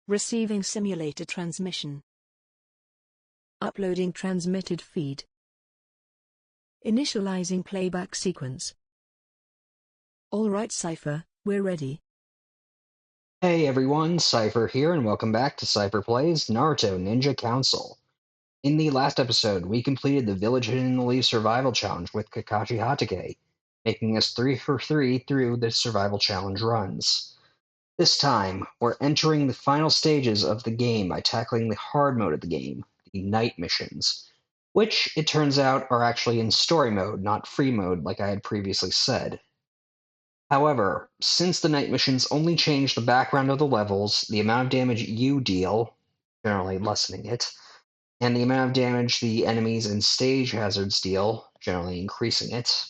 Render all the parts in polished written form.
Receiving simulator transmission. Uploading transmitted feed. Initializing playback sequence. Alright Seipher, we're ready. Hey everyone, Seipher here, and welcome back to SeipherPlays Naruto Ninja Council. In the last episode, we completed the Village Hidden in the Leaves Survival Challenge with Kakashi Hatake, making us 3 for 3 through the Survival Challenge runs. This time, we're entering the final stages of the game by tackling the hard mode of the game, the night missions, which, it turns out, are actually in story mode, not free mode like I had previously said. However, since the night missions only change the background of the levels, the amount of damage you deal, generally lessening it, and the amount of damage the enemies and stage hazards deal, generally increasing it,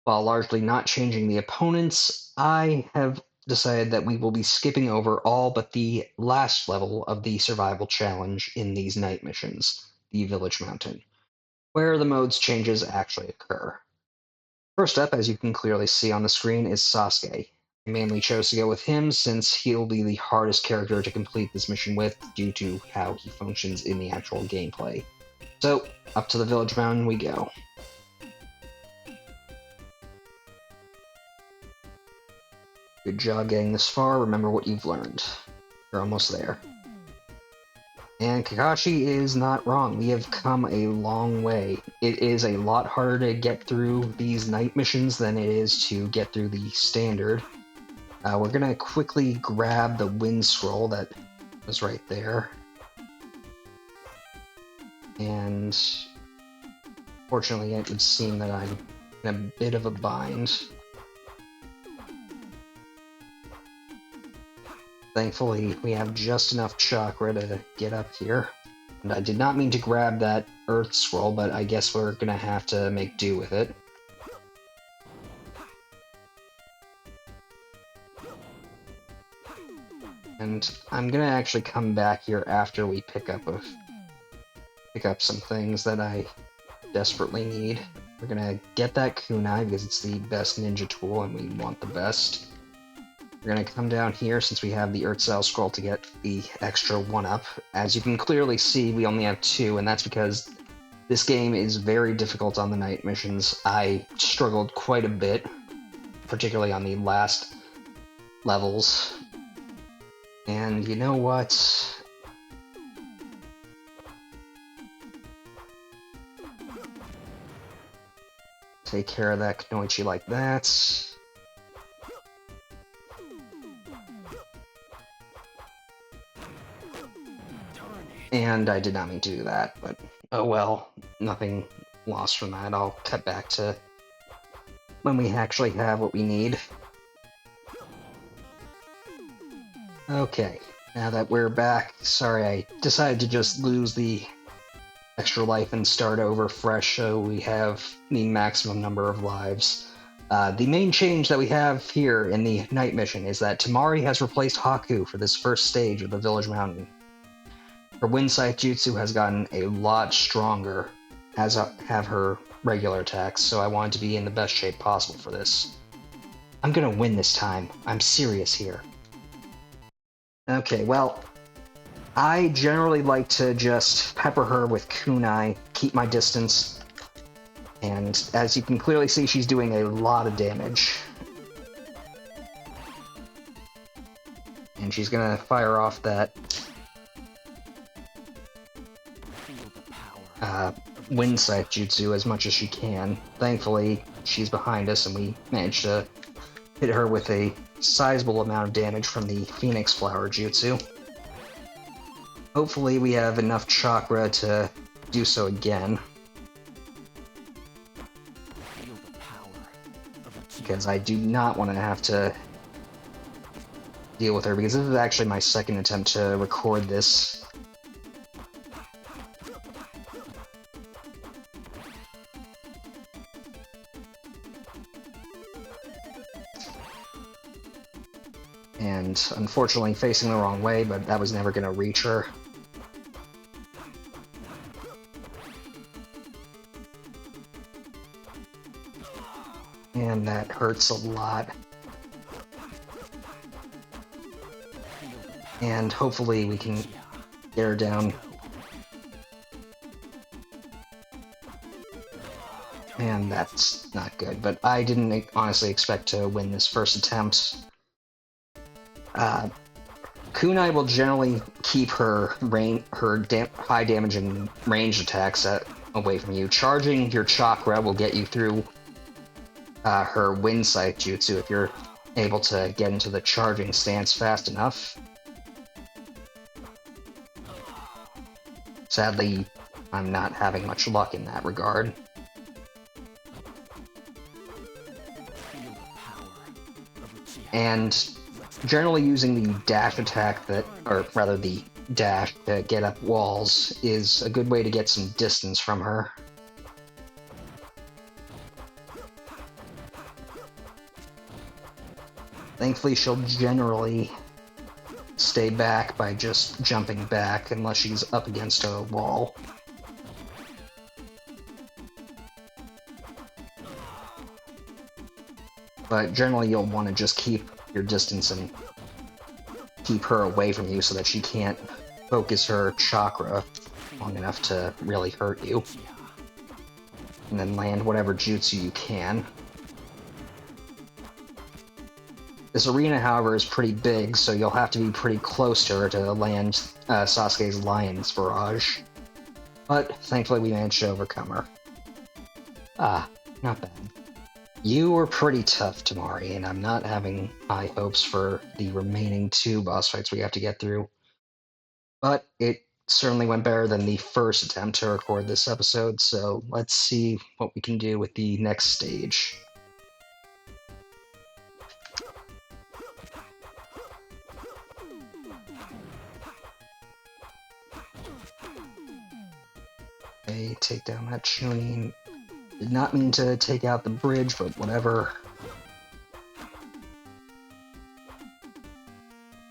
while largely not changing the opponents, I have decided that we will be skipping over all but the last level of the survival challenge in these night missions, the Village Mountain, where the modes changes actually occur. First up, as you can clearly see on the screen, is Sasuke. I mainly chose to go with him since he'll be the hardest character to complete this mission with due to how he functions in the actual gameplay. So, up to the Village Mountain we go. Good job getting this far. Remember what you've learned. You're almost there. And Kakashi is not wrong. We have come a long way. It is a lot harder to get through these night missions than it is to get through the standard. We're going to quickly grab the wind scroll that was right there. And fortunately, it would seem that I'm in a bit of a bind. Thankfully, we have just enough chakra to get up here. And I did not mean to grab that earth scroll, but I guess we're gonna have to make do with it. And I'm gonna actually come back here after we pick up some things that I desperately need. We're gonna get that kunai because it's the best ninja tool and we want the best. We're going to come down here since we have the Earth Cell Scroll to get the extra 1-up. As you can clearly see, we only have 2, and that's because this game is very difficult on the night missions. I struggled quite a bit, particularly on the last levels. And you know what? Take care of that Kunoichi like that. And I did not mean to do that, but oh well, nothing lost from that. I'll cut back to when we actually have what we need. Okay, now that we're back, sorry I decided to just lose the extra life and start over fresh so we have the maximum number of lives. The main change that we have here in the night mission is that Temari has replaced Haku for this first stage of the Village Mountain. Her wind scythe jutsu has gotten a lot stronger, as have her regular attacks, so I wanted to be in the best shape possible for this. I'm gonna win this time. I'm serious here. Okay, well, I generally like to just pepper her with kunai, keep my distance, and as you can clearly see, she's doing a lot of damage. And she's gonna fire off that wind scythe jutsu as much as she can. Thankfully, she's behind us and we managed to hit her with a sizable amount of damage from the Phoenix Flower jutsu. Hopefully we have enough chakra to do so again. Because I do not want to have to deal with her, because this is actually my second attempt to record this. And unfortunately facing the wrong way, but that was never going to reach her. And that hurts a lot. And hopefully we can get her down. And that's not good, but I didn't honestly expect to win this first attempt. Kunai will generally keep her high damage and ranged attacks away from you. Charging your chakra will get you through her wind sight jutsu if you're able to get into the charging stance fast enough. Sadly, I'm not having much luck in that regard. And generally using the dash attack or rather the dash to get up walls is a good way to get some distance from her. Thankfully, she'll generally stay back by just jumping back unless she's up against a wall. But generally, you'll want to just keep your distance and keep her away from you so that she can't focus her chakra long enough to really hurt you. And then land whatever jutsu you can. This arena, however, is pretty big, so you'll have to be pretty close to her to land Sasuke's Lion's Barrage. But thankfully we managed to overcome her. Ah, not bad. You were pretty tough, Tamari, and I'm not having high hopes for the remaining 2 boss fights we have to get through. But it certainly went better than the first attempt to record this episode, so let's see what we can do with the next stage. Okay, take down that Chunin. Did not mean to take out the bridge, but whatever.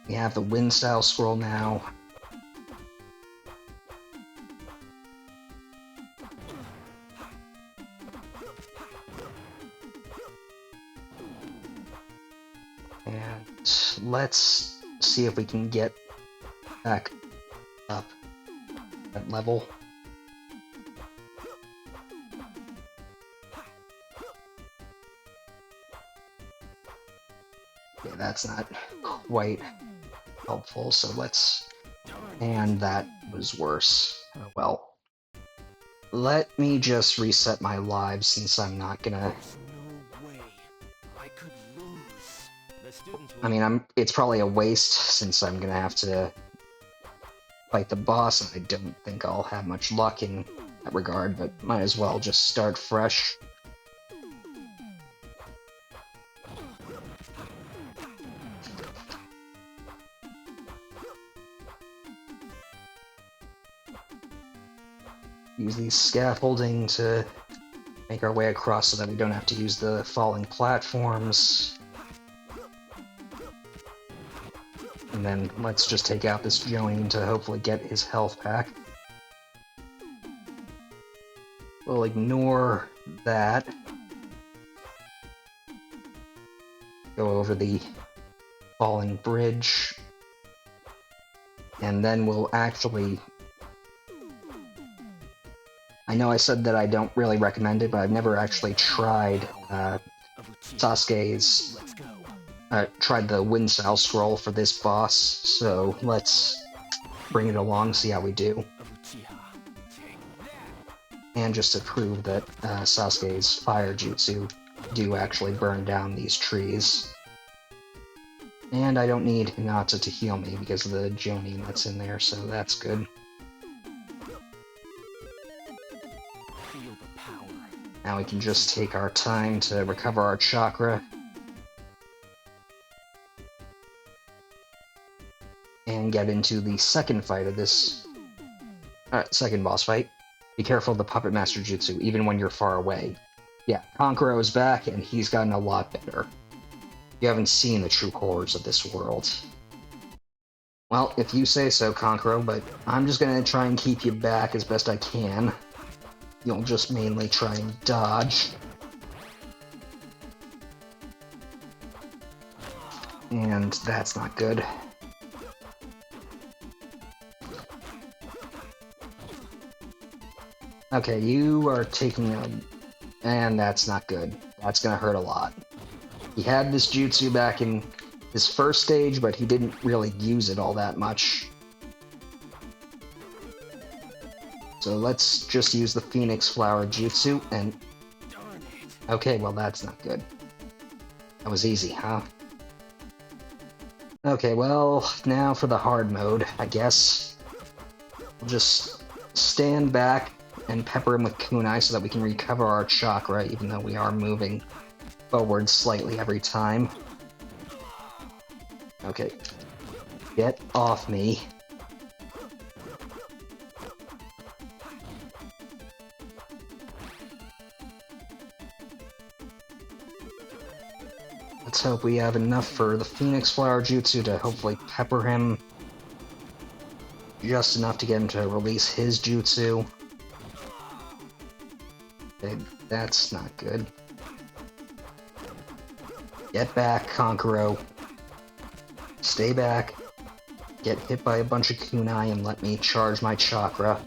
We have the wind style scroll now. And let's see if we can get back up that level. Yeah, that's not quite helpful, so let's... And that was worse. Oh, well. Let me just reset my lives since I'm not gonna... I mean, it's probably a waste since I'm gonna have to fight the boss, and I don't think I'll have much luck in that regard, but might as well just start fresh. Use the scaffolding to make our way across so that we don't have to use the falling platforms. And then let's just take out this Jonin to hopefully get his health back. We'll ignore that. Go over the falling bridge. And then we'll actually... I know I said that I don't really recommend it, but I've never actually tried Sasuke's... tried the wind style scroll for this boss, so let's bring it along, see how we do. And just to prove that Sasuke's fire jutsu do actually burn down these trees. And I don't need Hinata to heal me because of the Jonin that's in there, so that's good. Now we can just take our time to recover our chakra. And get into the second fight of this... second boss fight. Be careful of the Puppet Master Jutsu, even when you're far away. Yeah, Kankuro is back, and he's gotten a lot better. You haven't seen the true horrors of this world. Well, if you say so, Kankuro, but I'm just gonna try and keep you back as best I can. You'll just mainly try and dodge. And that's not good. Okay, you are taking a... And that's not good. That's gonna hurt a lot. He had this jutsu back in his first stage, but he didn't really use it all that much. So let's just use the Phoenix Flower jutsu and... Okay, well that's not good. That was easy, huh? Okay, well, now for the hard mode, I guess. We'll just stand back and pepper him with kunai so that we can recover our chakra, even though we are moving forward slightly every time. Okay. Get off me. Let's hope we have enough for the Phoenix Flower Jutsu to hopefully pepper him. Just enough to get him to release his jutsu. Okay, that's not good. Get back, Konkuro. Stay back. Get hit by a bunch of kunai and let me charge my chakra.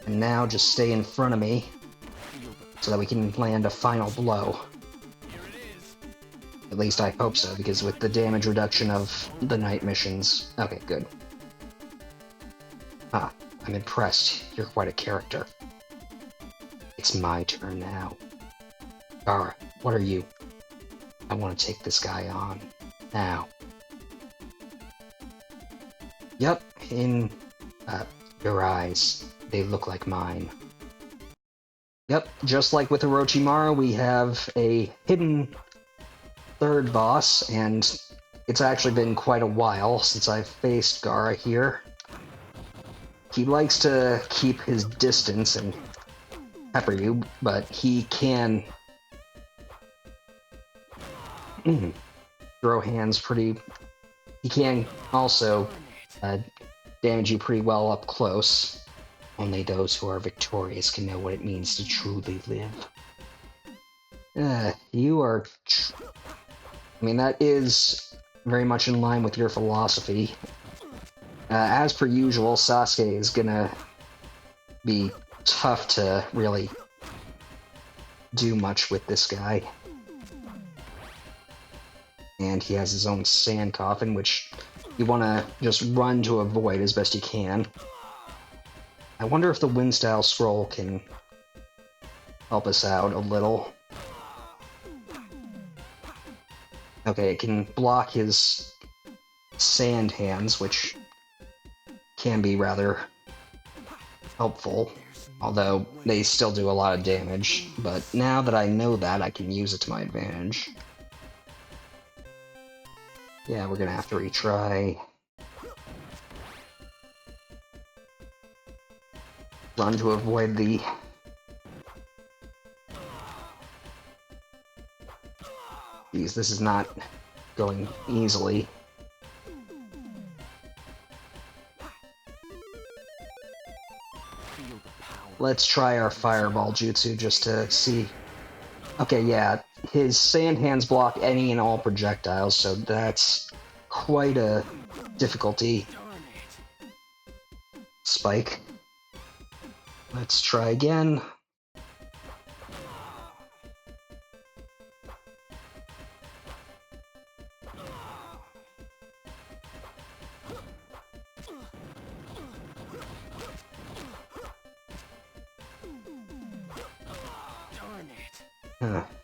And now just stay in front of me so that we can land a final blow. At least I hope so, because with the damage reduction of the night missions... Okay, good. Ah, I'm impressed. You're quite a character. It's my turn now. Gaara, what are you? I want to take this guy on. Now. Yup, in... your eyes. They look like mine. Yep, just like with Orochimaru, we have a hidden third boss, and it's actually been quite a while since I've faced Gaara here. He likes to keep his distance and pepper you, but he can throw hands pretty... He can also damage you pretty well up close. Only those who are victorious can know what it means to truly live. You are... I mean, that is very much in line with your philosophy. As per usual, Sasuke is gonna be tough to really do much with this guy. And he has his own sand coffin, which you want to just run to avoid as best you can. I wonder if the wind style scroll can help us out a little. Okay, it can block his sand hands, which can be rather helpful, although they still do a lot of damage. But now that I know that, I can use it to my advantage. Yeah, we're gonna have to retry. Run to avoid the... Geez, this is not going easily. Let's try our Fireball Jutsu just to see... Okay, yeah, his sand hands block any and all projectiles, so that's quite a difficulty spike. Let's try again.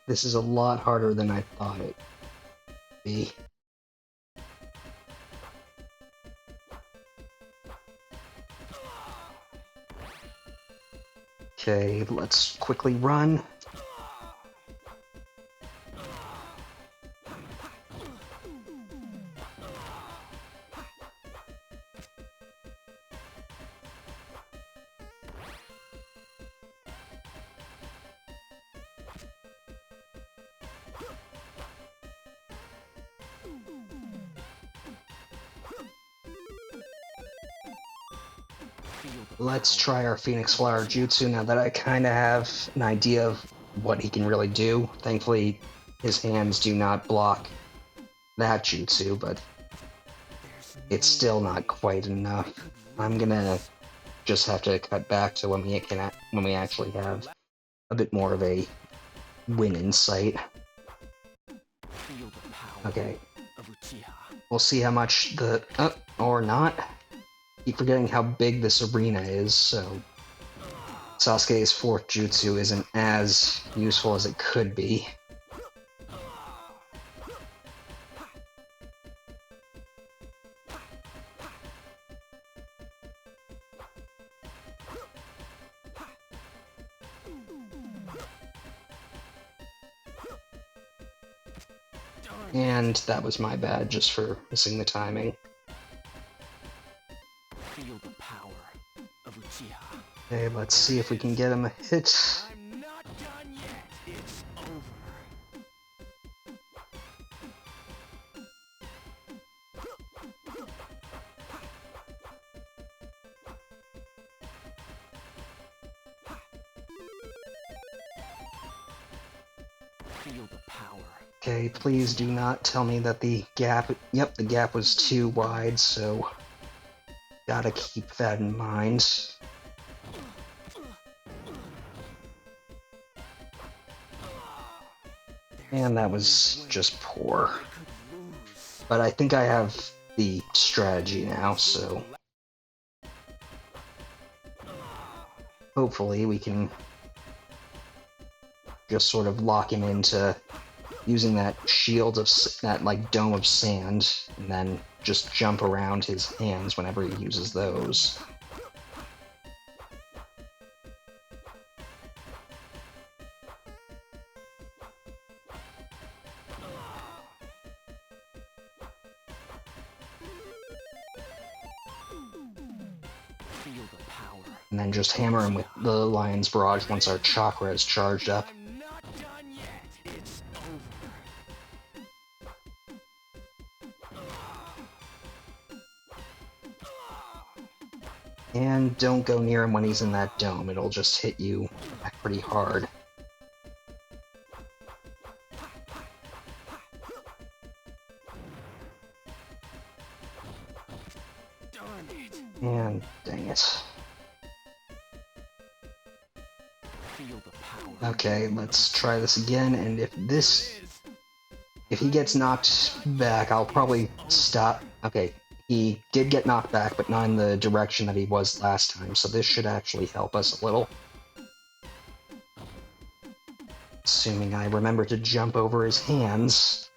This is a lot harder than I thought it would be. Okay, let's quickly run. Let's try our Phoenix Flower Jutsu now that I kind of have an idea of what he can really do. Thankfully, his hands do not block that jutsu, but it's still not quite enough. I'm gonna just have to cut back to when we actually have a bit more of a win in sight. Okay. We'll see how much or not. Keep forgetting how big this arena is, so Sasuke's fourth jutsu isn't as useful as it could be. And that was my bad, just for missing the timing. Feel the power of Uchiha. Okay, let's see if we can get him a hit. I'm not done yet. It's over. Feel the power. Okay, please do not tell me that the gap was too wide, so gotta keep that in mind. And that was just poor. But I think I have the strategy now, so hopefully we can just sort of lock him into using that shield of that like dome of sand, and then just jump around his hands whenever he uses those. Feel the power. And then just hammer him with the Lion's Barrage once our chakra is charged up. I'm not done yet. It's over. And don't go near him when he's in that dome, it'll just hit you back pretty hard. Darn it. And dang it. Feel the power. Okay, let's try this again, and if he gets knocked back, I'll probably stop. Okay, he did get knocked back, but not in the direction that he was last time, so this should actually help us a little. Assuming I remember to jump over his hands.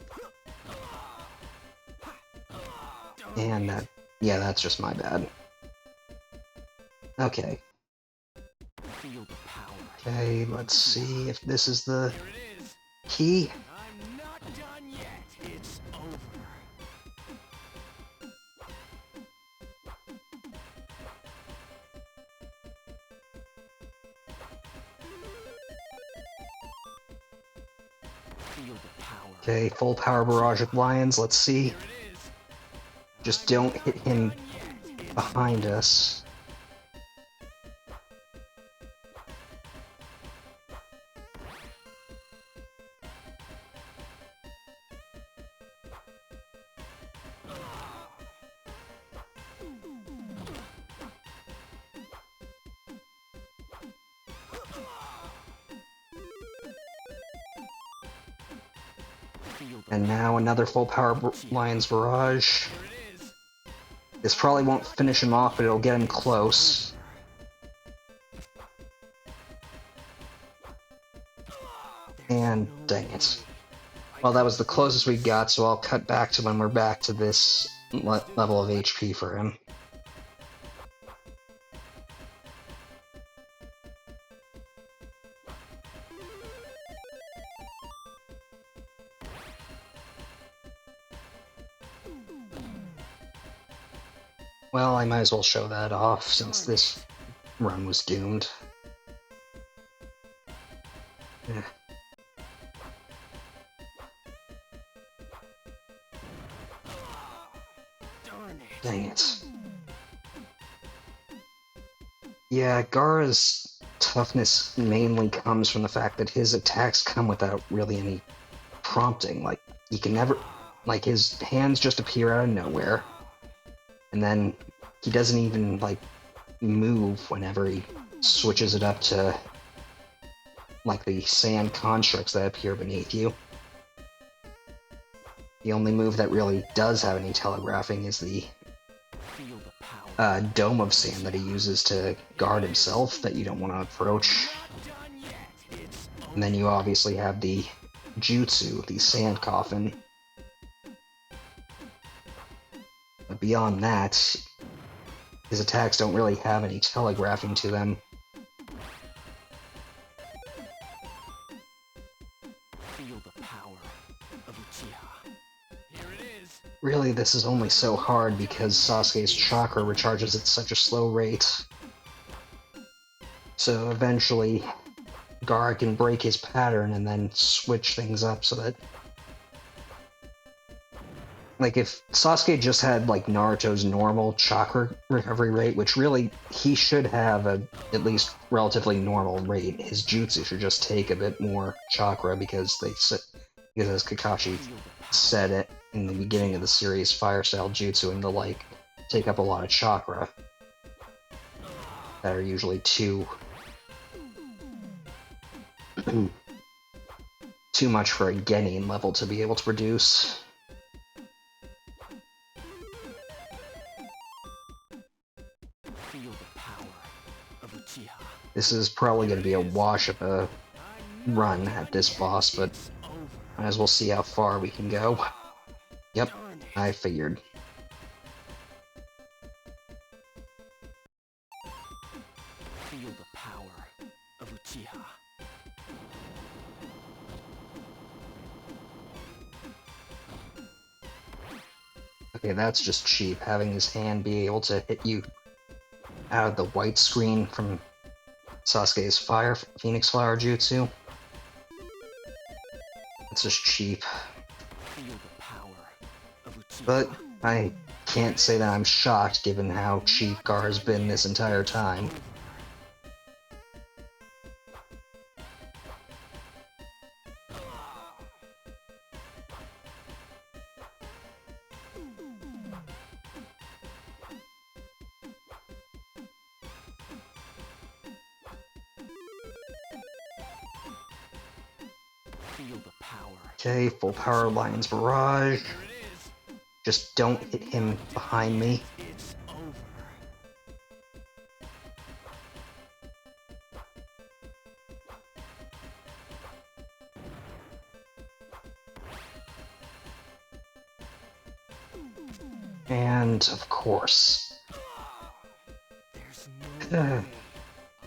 And yeah, that's just my bad. Okay. Feel the power. Okay, let's see if this is the Here it is. key. I'm not done yet. It's over. Feel the power. Okay, full power barrage with lions, let's see. Here it is. Just don't hit him Done yet. It's behind us. Feel the And now another full power Lion's Barrage. Here it is. This probably won't finish him off, but it'll get him close. And dang it. Well, that was the closest we got, so I'll cut back to when we're back to this level of HP for him. Well, I might as well show that off, since this run was doomed. Yeah. Darn it. Dang it. Yeah, Gaara's toughness mainly comes from the fact that his attacks come without really any prompting. Like, you can never... Like, his hands just appear out of nowhere, and then he doesn't even, like, move whenever he switches it up to, like, the sand constructs that appear beneath you. The only move that really does have any telegraphing is the Feel the power. dome of sand that he uses to guard himself that you don't want to approach. Done yet. It's And then you obviously have the jutsu, the sand coffin. But beyond that, his attacks don't really have any telegraphing to them. feel the power of Uchiha. Here it is. Really, this is only so hard because Sasuke's chakra recharges at such a slow rate. So eventually, Gaara can break his pattern and then switch things up so that... Like, if Sasuke just had, like, Naruto's normal chakra recovery rate, which really, he should have a at least relatively normal rate, his jutsu should just take a bit more chakra because because as Kakashi said it in the beginning of the series, fire style jutsu and the like take up a lot of chakra that are usually too much for a Genin level to be able to produce. Feel the power of Uchiha. This is probably going to be a wash of a run at this boss, but might as well see how far we can go. Yep, Darn it. I figured. Feel the power of Uchiha. Okay, that's just cheap, having his hand be able to hit you out of the white screen from Sasuke's Phoenix Flower Jutsu. It's just cheap. Feel the power of Uchiha. But I can't say that I'm shocked given how cheap Gaara's been this entire time. Feel the power. Okay, full power Lion's Barrage. Here it is. Just don't hit him behind me. It's over. And, of course, There's no way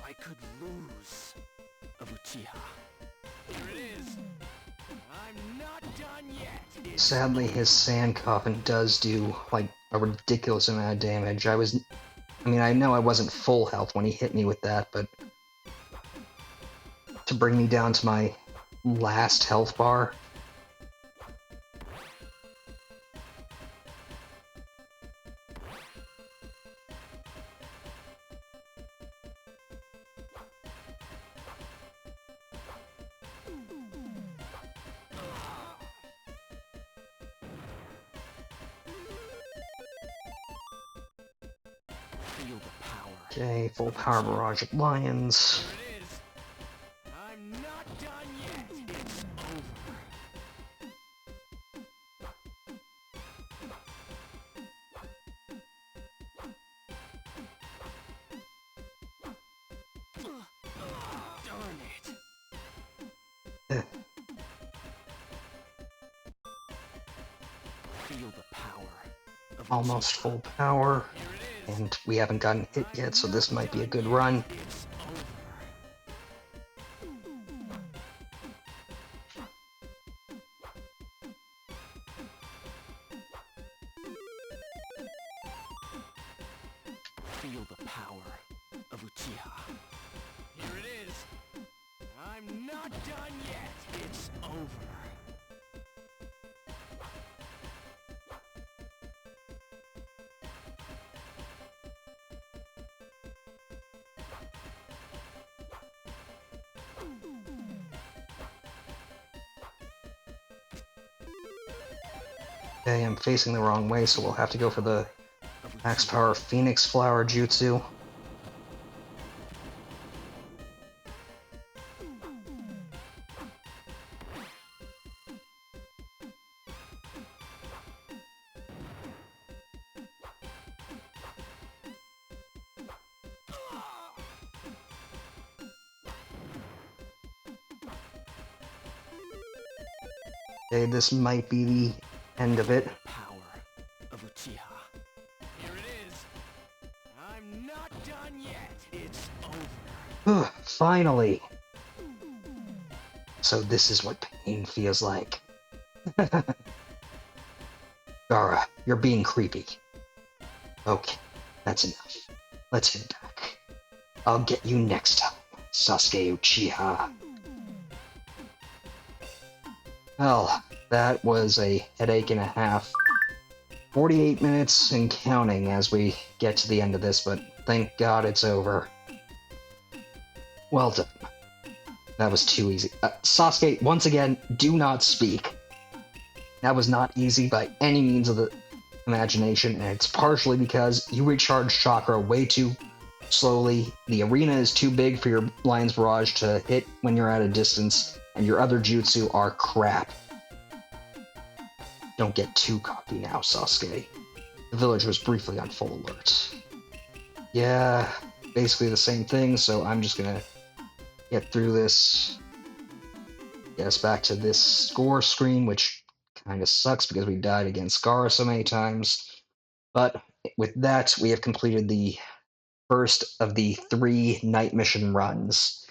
I could lose of Uchiha. Here it is. I'm not done yet. It's sadly his sand coffin does do, like, a ridiculous amount of damage. I mean, I know I wasn't full health when he hit me with that, but to bring me down to my last health bar... feel the power. Okay, full power barrage of lions. Here it is. I'm not done yet. It's over. Darn it. Eh, Feel the power of almost full power, Here it is. and we haven't gotten hit yet, so this might be a good run. It's over. Feel the power of Uchiha. Here it is. I'm not done yet. It's over. Okay, I'm facing the wrong way, so we'll have to go for the max power Phoenix Flower Jutsu. Okay, this might be the end of it. Power of Uchiha. Here it is. I'm not done yet. It's over. Finally! So this is what pain feels like. Gaara, you're being creepy. Okay, that's enough. Let's head back. I'll get you next time, Sasuke Uchiha. Well, that was a headache and a half. 48 minutes and counting as we get to the end of this, but thank God it's over. Well done. That was too easy. Sasuke, once again, do not speak. That was not easy by any means of the imagination, and it's partially because you recharge chakra way too slowly. The arena is too big for your Lion's Barrage to hit when you're at a distance, and your other jutsu are crap. Don't get too cocky now, Sasuke. The village was briefly on full alert. Yeah, basically the same thing, so I'm just gonna get through this. Get us back to this score screen, which kind of sucks because we died against Gaara so many times. But with that, we have completed the first of the 3 night mission runs.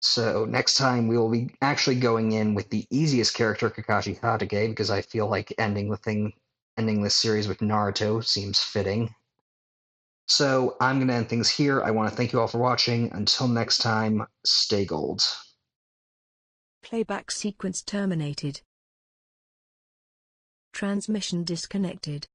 So next time we will be actually going in with the easiest character, Kakashi Hatake, because I feel like ending this series with Naruto seems fitting. So I'm going to end things here. I want to thank you all for watching. Until next time, stay gold. Playback sequence terminated. Transmission disconnected.